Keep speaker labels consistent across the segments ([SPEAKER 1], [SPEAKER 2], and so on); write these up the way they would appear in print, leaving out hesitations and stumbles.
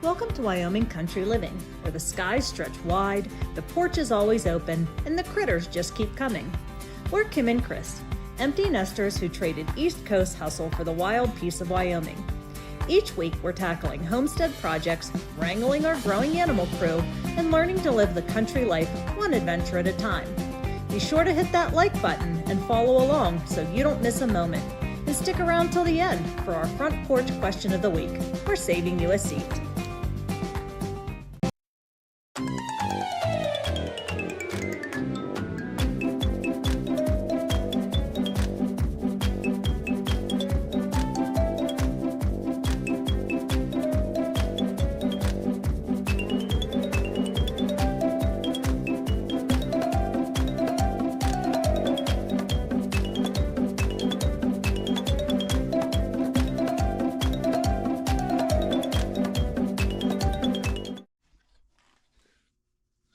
[SPEAKER 1] Welcome to Wyoming Country Living, where the skies stretch wide, the porch is always open, and the critters just keep coming. We're Kim and Chris, empty nesters who traded East Coast hustle for the wild peace of Wyoming. Each week, we're tackling homestead projects, wrangling our growing animal crew, and learning to live the country life one adventure at a time. Be sure to hit that like button and follow along so you don't miss a moment. And stick around till the end for our front porch question of the week. We're saving you a seat.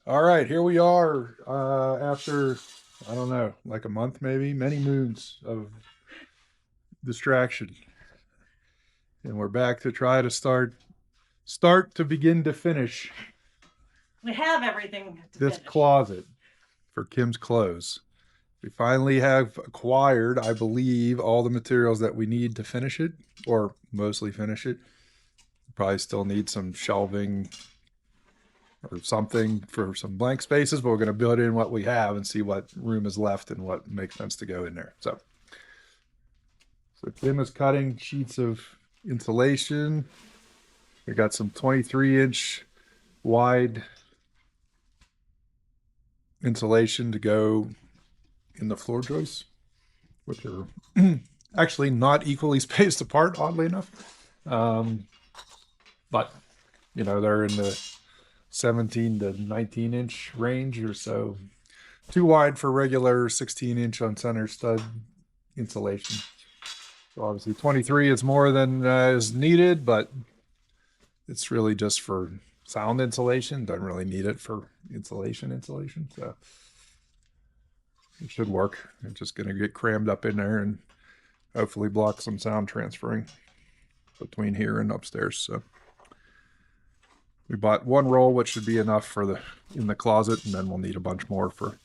[SPEAKER 2] All right, here we are after, I don't know, like a month maybe, many moons of distraction. And we're back to try to start to begin to finish
[SPEAKER 1] We have everything to
[SPEAKER 2] this
[SPEAKER 1] finish.
[SPEAKER 2] closet for Kim's clothes. We finally have acquired, I believe, all the materials that we need to finish it, or mostly finish it. Probably still need some shelving or something for some blank spaces, but we're going to build in what we have and see what room is left and what makes sense to go in there. So Kim is cutting sheets of insulation. We got some 23-inch wide insulation to go in the floor joists, which are actually not equally spaced apart, oddly enough. But, you know, they're in the 17 to 19 inch range or so. Too wide for regular 16-inch on center stud insulation. So obviously 23 is more than is needed, but it's really just for sound insulation. Don't really need it for insulation. So it should work. It's just going to get crammed up in there and hopefully block some sound transferring between here and upstairs. So we bought one roll, which should be enough for in the closet, and then we'll need a bunch more for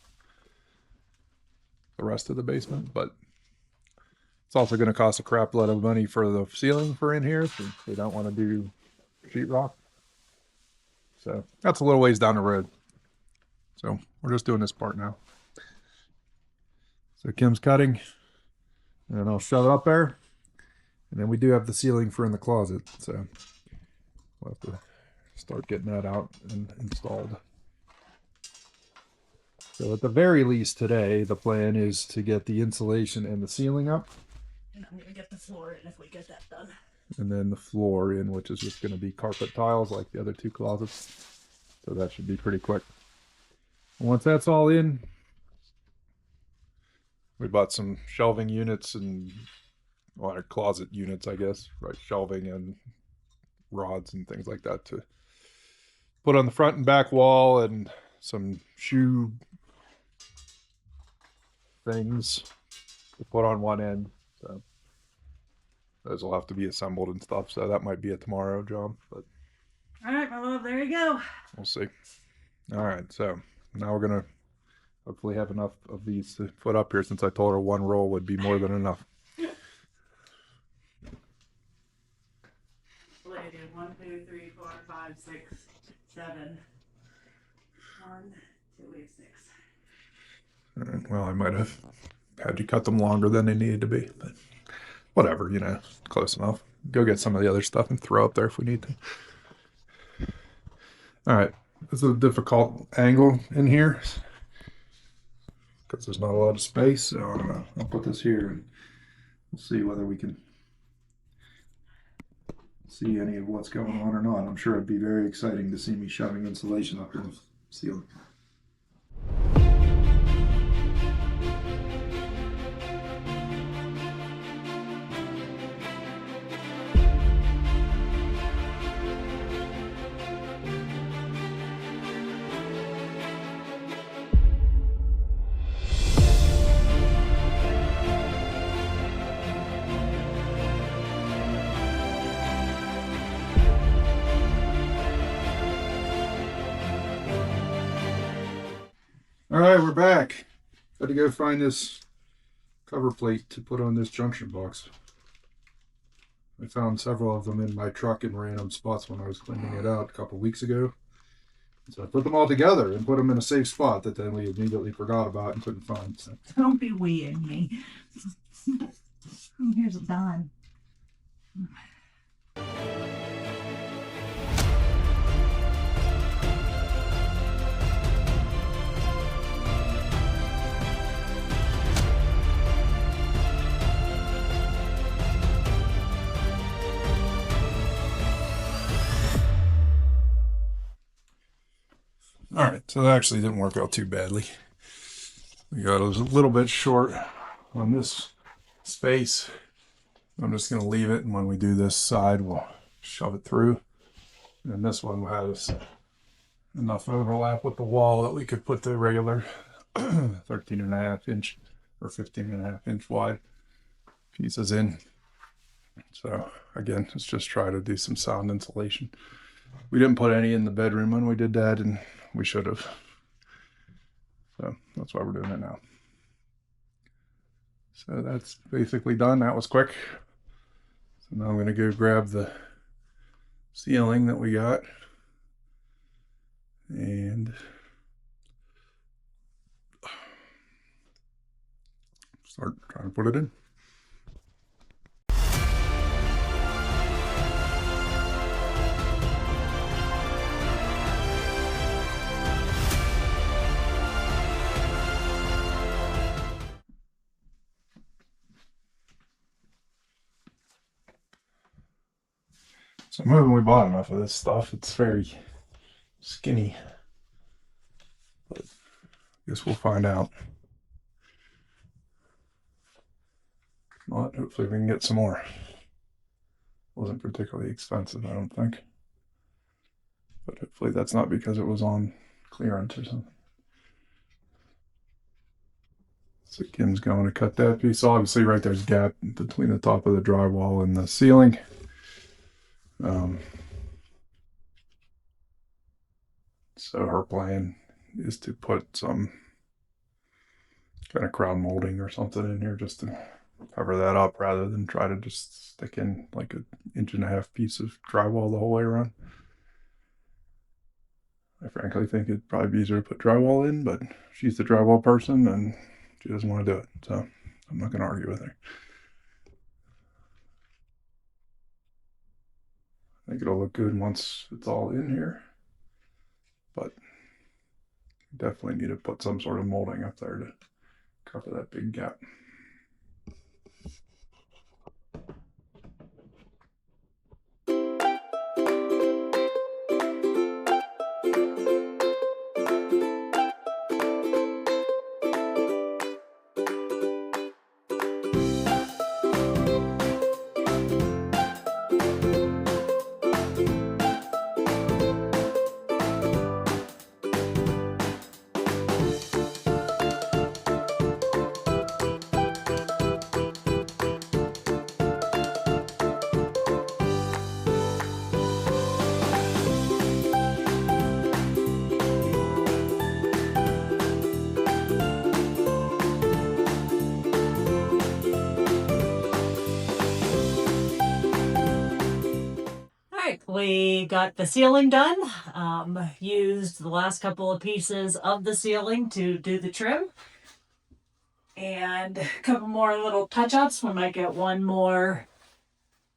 [SPEAKER 2] the rest of the basement. But it's also going to cost a crap load of money for the ceiling for in here, so we don't want to do sheetrock. So that's a little ways down the road. So we're just doing this part now. So Kim's cutting, and I'll shove it up there. And then we do have the ceiling for in the closet, so we'll have to start getting that out and installed. So at the very least today, the plan is to get the insulation and the ceiling up.
[SPEAKER 1] And I'm going to get the floor in if we get that done.
[SPEAKER 2] And then the floor in, which is just going to be carpet tiles like the other two closets. So that should be pretty quick. Once that's all in, we bought some shelving units and, well, closet units, I guess, right? Shelving and rods and things like that to put on the front and back wall, and some shoe things to put on one end. So those will have to be assembled and stuff. So that might be a tomorrow job, but
[SPEAKER 1] All right, my love, there you go.
[SPEAKER 2] we'll see. All right, so now we're gonna hopefully have enough of these to put up here, since I told her one roll would be more than enough.
[SPEAKER 1] What do I do? 1, 2, 3, 4, 5, 6, 7. 1, 2, 8, 6.
[SPEAKER 2] All right, well, I might have had you cut them longer than they needed to be, but whatever, you know, close enough. Go get some of the other stuff and throw up there if we need to. All right, this is a difficult angle in here because there's not a lot of space. So I'll put this here and we'll see whether we can see any of what's going on or not. I'm sure it'd be very exciting to see me shoving insulation up in the ceiling. All right, we're back. Got to go find this cover plate to put on this junction box. I found several of them in my truck in random spots when I was cleaning it out a couple weeks ago. So I put them all together and put them in a safe spot that then we immediately forgot about and couldn't find. So.
[SPEAKER 1] Don't be weeing me. Here's a dime.
[SPEAKER 2] All right, so that actually didn't work out too badly. We got a little bit short on this space. I'm just going to leave it, and when we do this side, we'll shove it through. And this one has enough overlap with the wall that we could put the regular 13.5 inch or 15.5 inch wide pieces in. So again, let's just try to do some sound insulation. We didn't put any in the bedroom when we did that, and we should have. So that's why we're doing it now. So that's basically done. That was quick. So now I'm going to go grab the ceiling that we got and start trying to put it in. So I'm hoping we bought enough of this stuff. It's very skinny, but I guess we'll find out. Well, hopefully we can get some more. Wasn't particularly expensive, I don't think. But hopefully that's not because it was on clearance or something. So Kim's going to cut that piece. Obviously right there's a gap between the top of the drywall and the ceiling. So her plan is to put some kind of crown molding or something in here just to cover that up rather than try to just stick in like an 1.5 inch piece of drywall the whole way around. I frankly think it'd probably be easier to put drywall in, but she's the drywall person and she doesn't want to do it. So I'm not going to argue with her. I think it'll look good once it's all in here, but definitely need to put some sort of molding up there to cover that big gap.
[SPEAKER 1] We got the ceiling done. Used the last couple of pieces of the ceiling to do the trim. And a couple more little touch-ups. We might get one more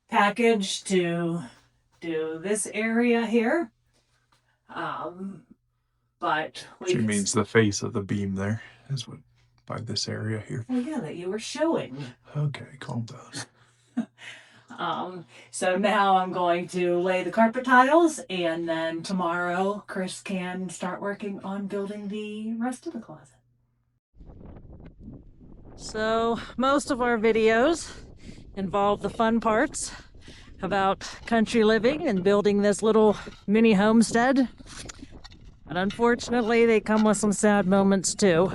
[SPEAKER 1] package to do this area here. But
[SPEAKER 2] She means the face of the beam there is what by this area here.
[SPEAKER 1] Oh yeah, that you were showing.
[SPEAKER 2] Okay, calm down.
[SPEAKER 1] So now I'm going to lay the carpet tiles, and then tomorrow Chris can start working on building the rest of the closet. So most of our videos involve the fun parts about country living and building this little mini homestead. And unfortunately, they come with some sad moments too.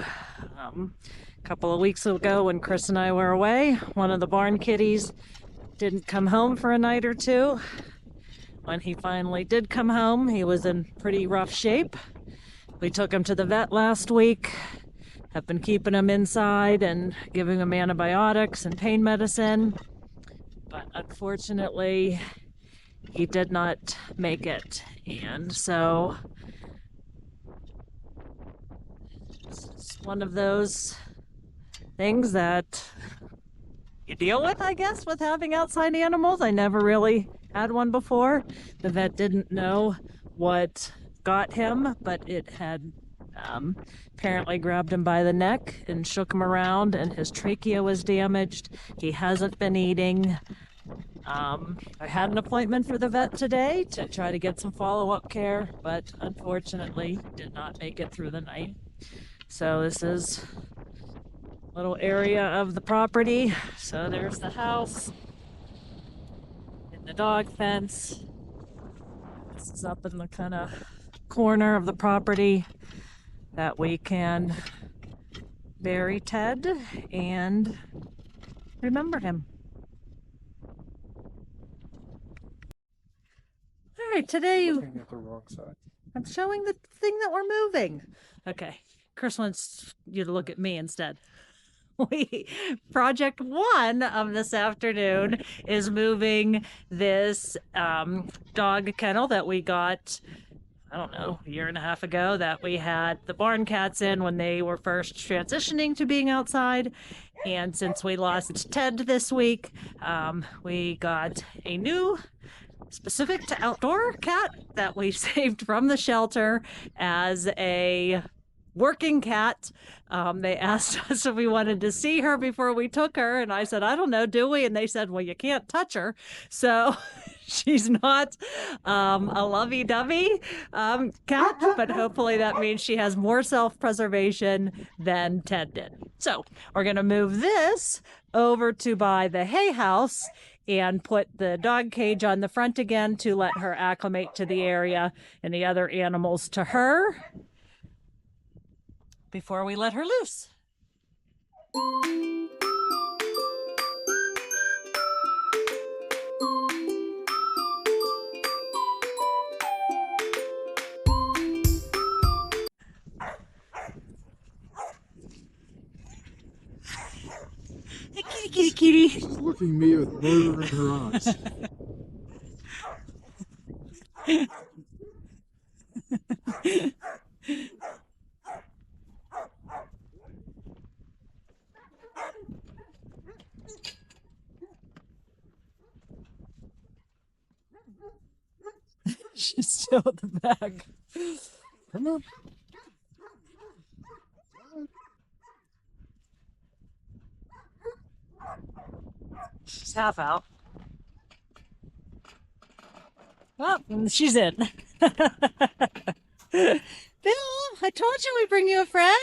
[SPEAKER 1] A couple of weeks ago when Chris and I were away, one of the barn kitties didn't come home for a night or two. When he finally did come home, he was in pretty rough shape. We took him to the vet last week. Have been keeping him inside and giving him antibiotics and pain medicine. But unfortunately, he did not make it. And so it's one of those things that you deal with, I guess, with having outside animals. I never really had one before. The vet didn't know what got him, but it had apparently grabbed him by the neck and shook him around, and his trachea was damaged. He hasn't been eating. I had an appointment for the vet today to try to get some follow-up care, but unfortunately did not make it through the night. So this is a little area of the property. So there's the house and the dog fence. This is up in the kind of corner of the property that we can bury Ted and remember him. All right, today
[SPEAKER 2] Looking at the wrong side.
[SPEAKER 1] I'm showing the thing that we're moving. Okay, Chris wants you to look at me instead. Project 1 of this afternoon is moving this dog kennel that we got, I don't know, a year and a half ago, that we had the barn cats in when they were first transitioning to being outside. And since we lost Ted this week, we got a new specific to outdoor cat that we saved from the shelter as a working cat. They asked us if we wanted to see her before we took her, and I said, I don't know, do we? And they said, well, you can't touch her. So she's not a lovey-dovey cat, but hopefully that means she has more self-preservation than Ted did. So we're going to move this over to by the hay house and put the dog cage on the front again to let her acclimate to the area and the other animals to her before we let her loose. Hey, kitty, kitty.
[SPEAKER 2] She's looking at me with murder in her eyes.
[SPEAKER 1] She's still at the back.
[SPEAKER 2] Come on.
[SPEAKER 1] She's half out. Oh, she's in. Bill, I told you we'd bring you a friend.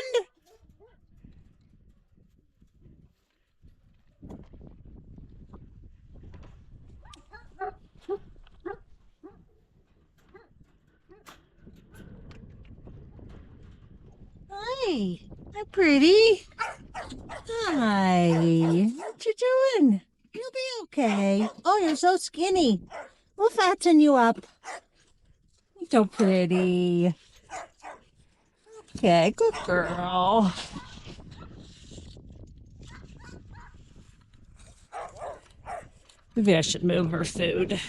[SPEAKER 1] Hi. Hi, pretty. Hi. What you doing? You'll be okay. Oh, you're so skinny. We'll fatten you up. You're so pretty. Okay, good girl. Maybe I should move her food.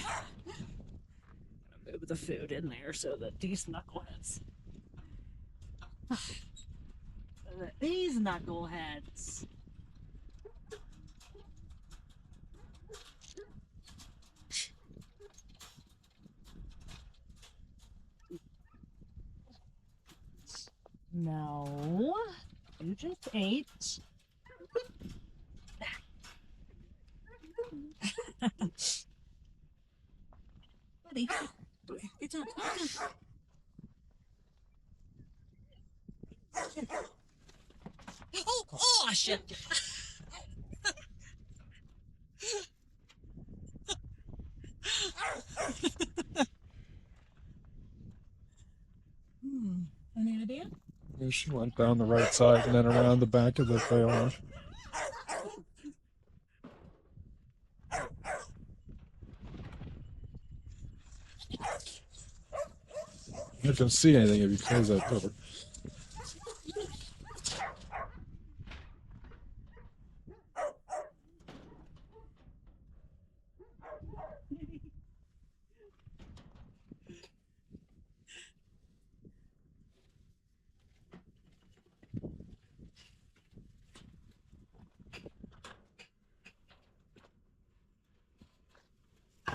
[SPEAKER 1] Move the food in there so that these knuckleheads. These knuckleheads. No, you just ate. Buddy, get up. Oh, shit. Any idea?
[SPEAKER 2] Yeah, she went down the right side and then around the back of the trailer. You're not going to see anything if you close that cover.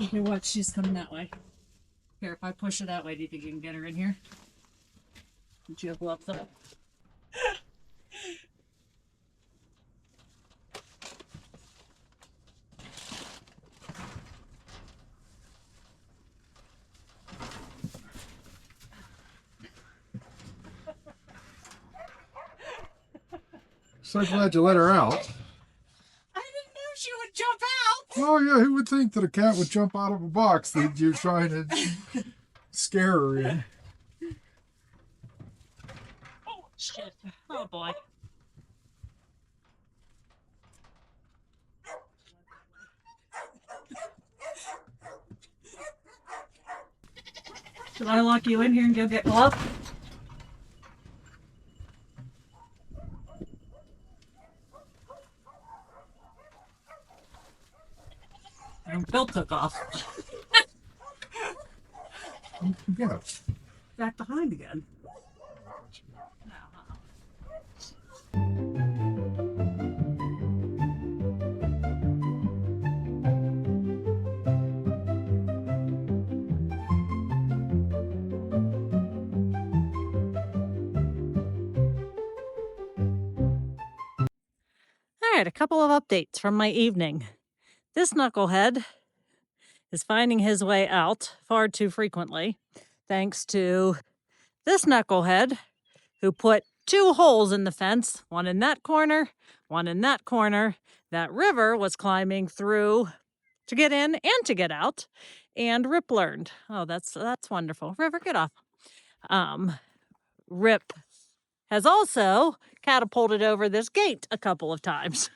[SPEAKER 1] Okay, watch, she's coming that way. Here, if I push her that way, do you think you can get her in here? Did you have gloves on?
[SPEAKER 2] So glad you let her out.
[SPEAKER 1] I didn't know she would jump out.
[SPEAKER 2] Oh yeah, who would think that a cat would jump out of a box that you're trying to scare her in?
[SPEAKER 1] Oh shit! Oh boy. Should I lock you in here and go get gloves? And Bill took off.
[SPEAKER 2] Yeah.
[SPEAKER 1] Back behind again. All right, a couple of updates from my evening. This knucklehead is finding his way out far too frequently, thanks to this knucklehead who put 2 holes in the fence, one in that corner, one in that corner, that River was climbing through to get in and to get out, and Rip learned. Oh, that's wonderful. River, get off. Rip has also catapulted over this gate a couple of times.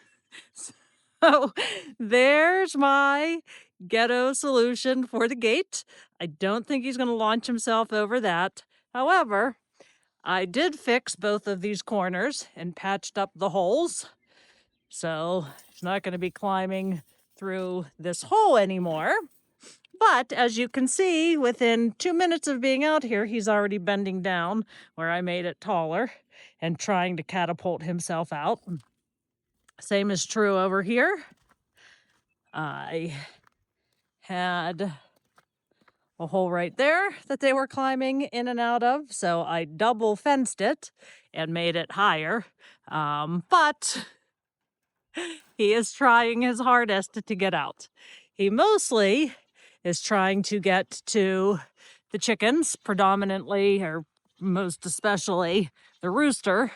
[SPEAKER 1] So there's my ghetto solution for the gate. I don't think he's going to launch himself over that. However, I did fix both of these corners and patched up the holes. So he's not going to be climbing through this hole anymore. But as you can see, within 2 minutes of being out here, he's already bending down where I made it taller and trying to catapult himself out. Same is true over here. I had a hole right there that they were climbing in and out of, so I double fenced it and made it higher. But he is trying his hardest to get out. He mostly is trying to get to the chickens, predominantly or most especially the rooster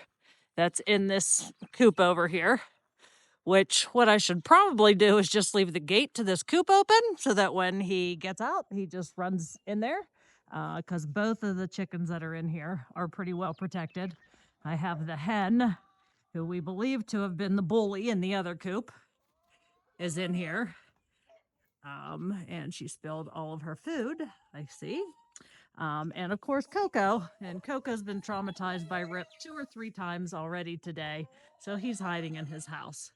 [SPEAKER 1] that's in this coop over here. Which what I should probably do is just leave the gate to this coop open so that when he gets out, he just runs in there. Because both of the chickens that are in here are pretty well protected. I have the hen, who we believe to have been the bully in the other coop, is in here. And she spilled all of her food, I see. And of course, Coco. And Coco's been traumatized by Rip 2 or 3 times already today. So he's hiding in his house.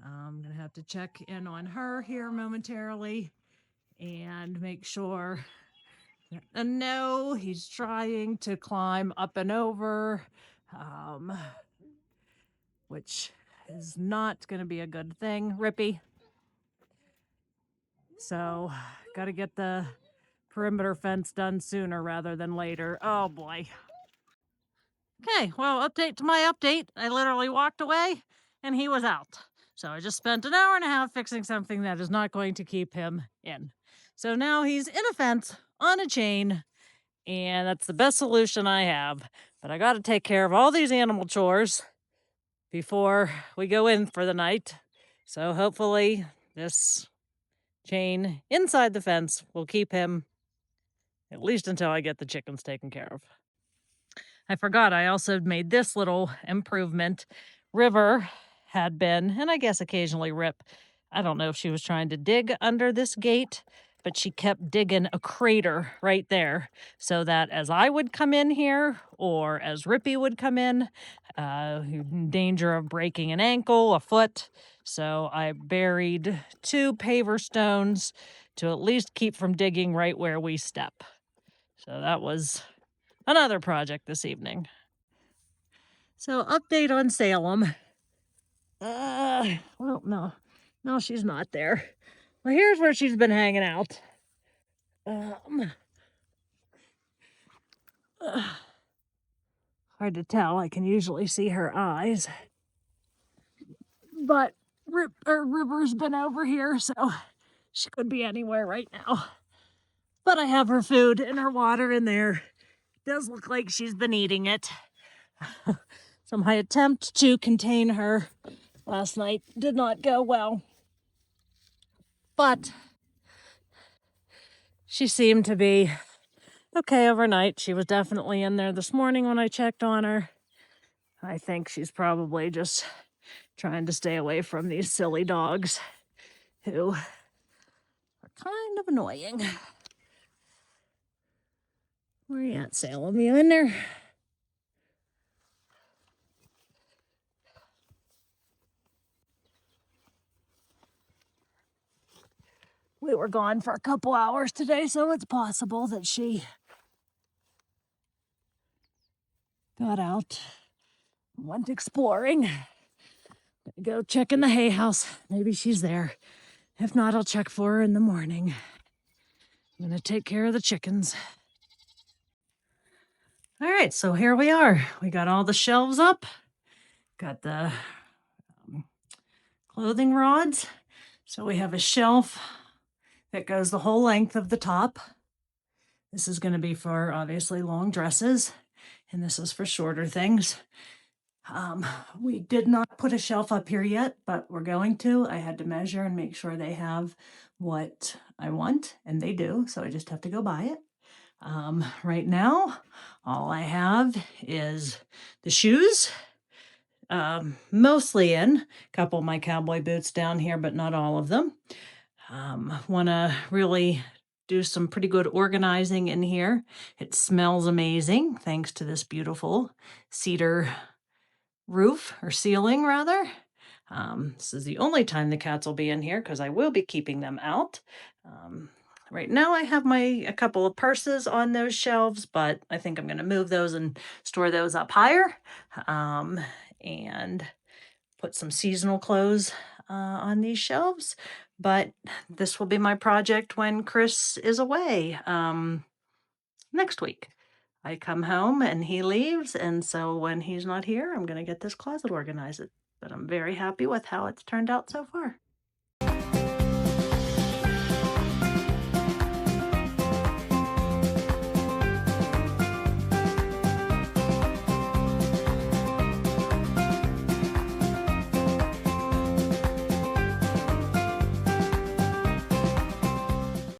[SPEAKER 1] I'm going to have to check in on her here momentarily and make sure. No, he's trying to climb up and over, which is not going to be a good thing. Rippy. So, got to get the perimeter fence done sooner rather than later. Oh boy. Okay, well, update to my update. I literally walked away and he was out. So I just spent an hour and a half fixing something that is not going to keep him in. So now he's in a fence on a chain, and that's the best solution I have. But I got to take care of all these animal chores before we go in for the night. So hopefully this chain inside the fence will keep him at least until I get the chickens taken care of. I forgot I also made this little improvement. River had been, and I guess occasionally Rip, I don't know if she was trying to dig under this gate, but she kept digging a crater right there so that as I would come in here or as Rippy would come in, in danger of breaking an ankle, a foot. So I buried 2 paver stones to at least keep from digging right where we step. So that was another project this evening. So update on Salem. Well, no, she's not there. Well, here's where she's been hanging out. Hard to tell. I can usually see her eyes. But River's been over here, so she could be anywhere right now. But I have her food and her water in there. Does look like she's been eating it. So my attempt to contain her last night did not go well. But she seemed to be okay overnight. She was definitely in there this morning when I checked on her. I think she's probably just trying to stay away from these silly dogs who are kind of annoying. Where you at, Salem? You in there? We were gone for a couple hours today, so it's possible that she got out and went exploring. Go check in the hay house. Maybe she's there. If not, I'll check for her in the morning. I'm gonna take care of the chickens. All right, so here we are. We got all the shelves up. Got the clothing rods. So we have a shelf that goes the whole length of the top. This is going to be for obviously long dresses, and this is for shorter things. We did not put a shelf up here yet, but we're going to. I had to measure and make sure they have what I want, and they do, so I just have to go buy it. Right now, all I have is the shoes, mostly in. A couple of my cowboy boots down here, but not all of them. Want to really do some pretty good organizing in here. It smells amazing thanks to this beautiful cedar roof, or ceiling rather. This is the only time the cats will be in here because I will be keeping them out. Right now I have a couple of purses on those shelves, but I think I'm going to move those and store those up higher, and put some seasonal clothes on these shelves. But this will be my project when Chris is away next week. I come home and he leaves, and so when he's not here, I'm going to get this closet organized. But I'm very happy with how it's turned out so far.